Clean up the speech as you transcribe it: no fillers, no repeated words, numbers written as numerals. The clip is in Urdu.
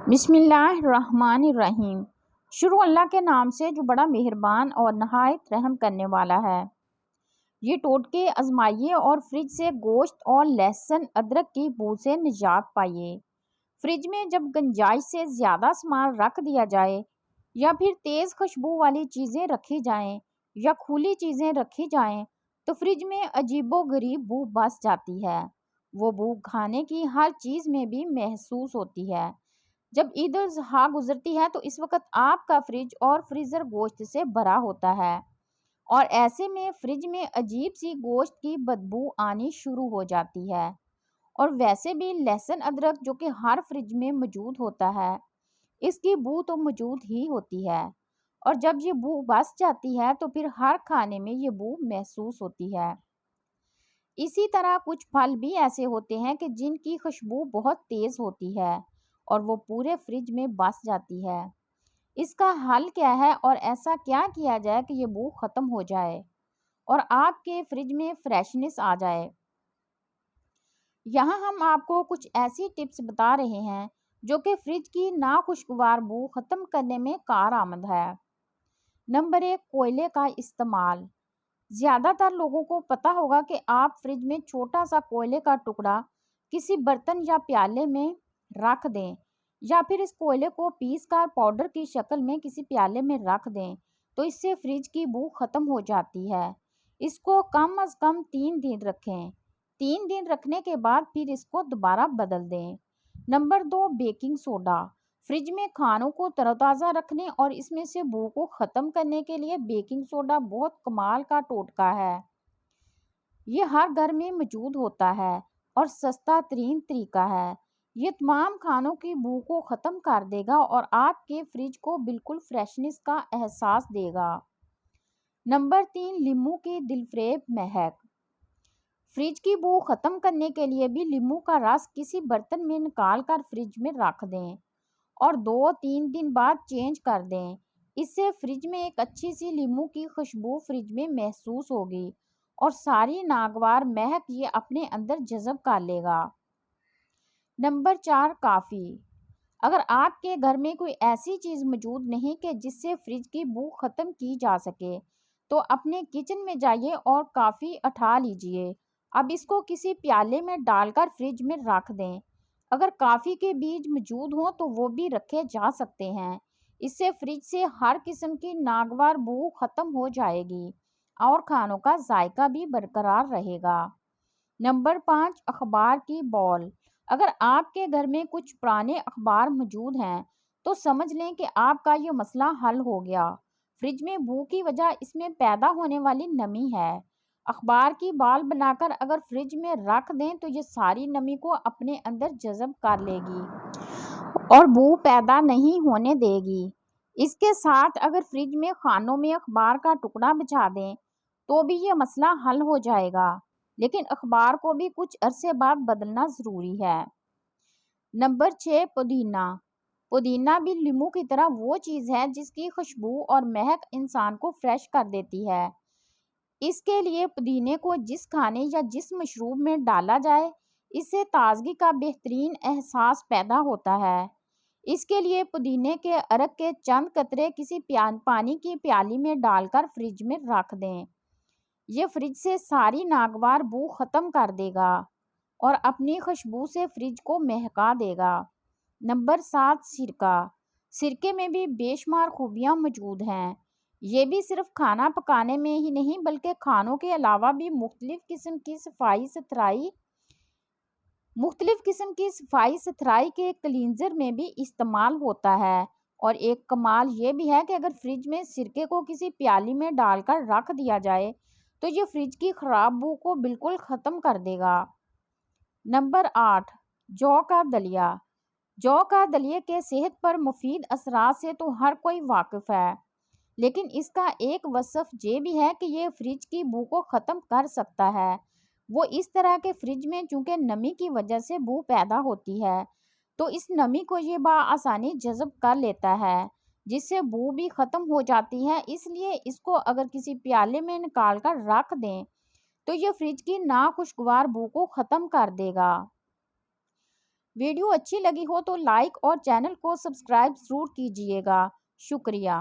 بسم اللہ الرحمن الرحیم۔ شروع اللہ کے نام سے جو بڑا مہربان اور نہایت رحم کرنے والا ہے۔ یہ ٹوٹکے آزمائیے اور فریج سے گوشت اور لہسن ادرک کی بو سے نجات پائیے۔ فریج میں جب گنجائش سے زیادہ سامان رکھ دیا جائے یا پھر تیز خوشبو والی چیزیں رکھی جائیں یا کھلی چیزیں رکھی جائیں تو فریج میں عجیب و غریب بو بس جاتی ہے۔ وہ بو کھانے کی ہر چیز میں بھی محسوس ہوتی ہے۔ جب عید الاضحیٰ گزرتی ہے تو اس وقت آپ کا فریج اور فریزر گوشت سے بھرا ہوتا ہے اور ایسے میں فریج میں عجیب سی گوشت کی بدبو آنی شروع ہو جاتی ہے۔ اور ویسے بھی لہسن ادرک جو کہ ہر فریج میں موجود ہوتا ہے، اس کی بو تو موجود ہی ہوتی ہے، اور جب یہ بو بس جاتی ہے تو پھر ہر کھانے میں یہ بو محسوس ہوتی ہے۔ اسی طرح کچھ پھل بھی ایسے ہوتے ہیں کہ جن کی خوشبو بہت تیز ہوتی ہے اور وہ پورے فریج میں بس جاتی ہے۔ اس کا حل کیا ہے اور ایسا کیا کیا جائے کہ یہ بو ختم ہو جائے اور آپ کے فریج میں فریشنس آ جائے؟ یہاں ہم آپ کو کچھ ایسی ٹپس بتا رہے ہیں جو کہ فریج کی ناخوشگوار بو ختم کرنے میں کارآمد ہے۔ نمبر 1، کوئلے کا استعمال۔ زیادہ تر لوگوں کو پتہ ہوگا کہ آپ فریج میں چھوٹا سا کوئلے کا ٹکڑا کسی برتن یا پیالے میں رکھ دیں یا پھر اس کوئلے کو پیس کر پاؤڈر کی شکل میں کسی پیالے میں رکھ دیں تو اس سے فریج کی بو ختم ہو جاتی ہے۔ اس کو کم از کم 3 دن رکھیں۔ 3 دن رکھنے کے بعد پھر اس کو دوبارہ بدل دیں۔ Number 2، baking soda. فریج میں کھانوں کو تر و تازہ رکھنے اور اس میں سے بو کو ختم کرنے کے لیے بیکنگ سوڈا بہت کمال کا ٹوٹکا ہے۔ یہ ہر گھر میں موجود ہوتا ہے اور سستا ترین طریقہ ہے۔ یہ تمام کھانوں کی بو کو ختم کر دے گا اور آپ کے فریج کو بالکل فریشنس کا احساس دے گا۔ نمبر 3، لیموں کی دلفریب مہک۔ فریج کی بو ختم کرنے کے لیے بھی لیموں کا رس کسی برتن میں نکال کر فریج میں رکھ دیں اور 2-3 دن بعد چینج کر دیں۔ اس سے فریج میں ایک اچھی سی لیموں کی خوشبو فریج میں محسوس ہوگی اور ساری ناگوار مہک یہ اپنے اندر جذب کر لے گا۔ نمبر 4، کافی۔ اگر آپ کے گھر میں کوئی ایسی چیز موجود نہیں کہ جس سے فریج کی بو ختم کی جا سکے تو اپنے کچن میں جائیے اور کافی اٹھا لیجئے۔ اب اس کو کسی پیالے میں ڈال کر فریج میں رکھ دیں۔ اگر کافی کے بیج موجود ہوں تو وہ بھی رکھے جا سکتے ہیں۔ اس سے فریج سے ہر قسم کی ناگوار بو ختم ہو جائے گی اور کھانوں کا ذائقہ بھی برقرار رہے گا۔ نمبر 5، اخبار کی بال۔ اگر آپ کے گھر میں کچھ پرانے اخبار موجود ہیں تو سمجھ لیں کہ آپ کا یہ مسئلہ حل ہو گیا۔ فریج میں بو کی وجہ اس میں پیدا ہونے والی نمی ہے۔ اخبار کی بال بنا کر اگر فریج میں رکھ دیں تو یہ ساری نمی کو اپنے اندر جذب کر لے گی اور بو پیدا نہیں ہونے دے گی۔ اس کے ساتھ اگر فریج میں خانوں میں اخبار کا ٹکڑا بچھا دیں تو بھی یہ مسئلہ حل ہو جائے گا، لیکن اخبار کو بھی کچھ عرصے بعد بدلنا ضروری ہے۔ نمبر 6، پودینہ۔ پودینہ بھی لیموں کی طرح وہ چیز ہے جس کی خوشبو اور مہک انسان کو فریش کر دیتی ہے۔ اس کے لیے پودینے کو جس کھانے یا جس مشروب میں ڈالا جائے اس سے تازگی کا بہترین احساس پیدا ہوتا ہے۔ اس کے لیے پودینے کے عرق کے چند قطرے کسی پانی کی پیالی میں ڈال کر فریج میں رکھ دیں۔ یہ فریج سے ساری ناگوار بو ختم کر دے گا اور اپنی خوشبو سے فریج کو مہکا دے گا۔ نمبر 7، سرکہ۔ سرکے میں بھی بے شمار خوبیاں موجود ہیں۔ یہ بھی صرف کھانا پکانے میں ہی نہیں بلکہ کھانوں کے علاوہ بھی مختلف قسم کی صفائی ستھرائی کے کلینزر میں بھی استعمال ہوتا ہے۔ اور ایک کمال یہ بھی ہے کہ اگر فریج میں سرکے کو کسی پیالی میں ڈال کر رکھ دیا جائے تو یہ فریج کی خراب بو کو بالکل ختم کر دے گا۔ نمبر 8، جو کا دلیا۔ جو کا دلیے کے صحت پر مفید اثرات سے تو ہر کوئی واقف ہے، لیکن اس کا ایک وصف یہ بھی ہے کہ یہ فریج کی بو کو ختم کر سکتا ہے۔ وہ اس طرح کہ فریج میں چونکہ نمی کی وجہ سے بو پیدا ہوتی ہے تو اس نمی کو یہ بآسانی جذب کر لیتا ہے جس سے بو بھی ختم ہو جاتی ہے۔ اس لیے اس کو اگر کسی پیالے میں نکال کر رکھ دیں تو یہ فریج کی ناخوشگوار بو کو ختم کر دے گا۔ ویڈیو اچھی لگی ہو تو لائک اور چینل کو سبسکرائب ضرور کیجیے گا۔ شکریہ۔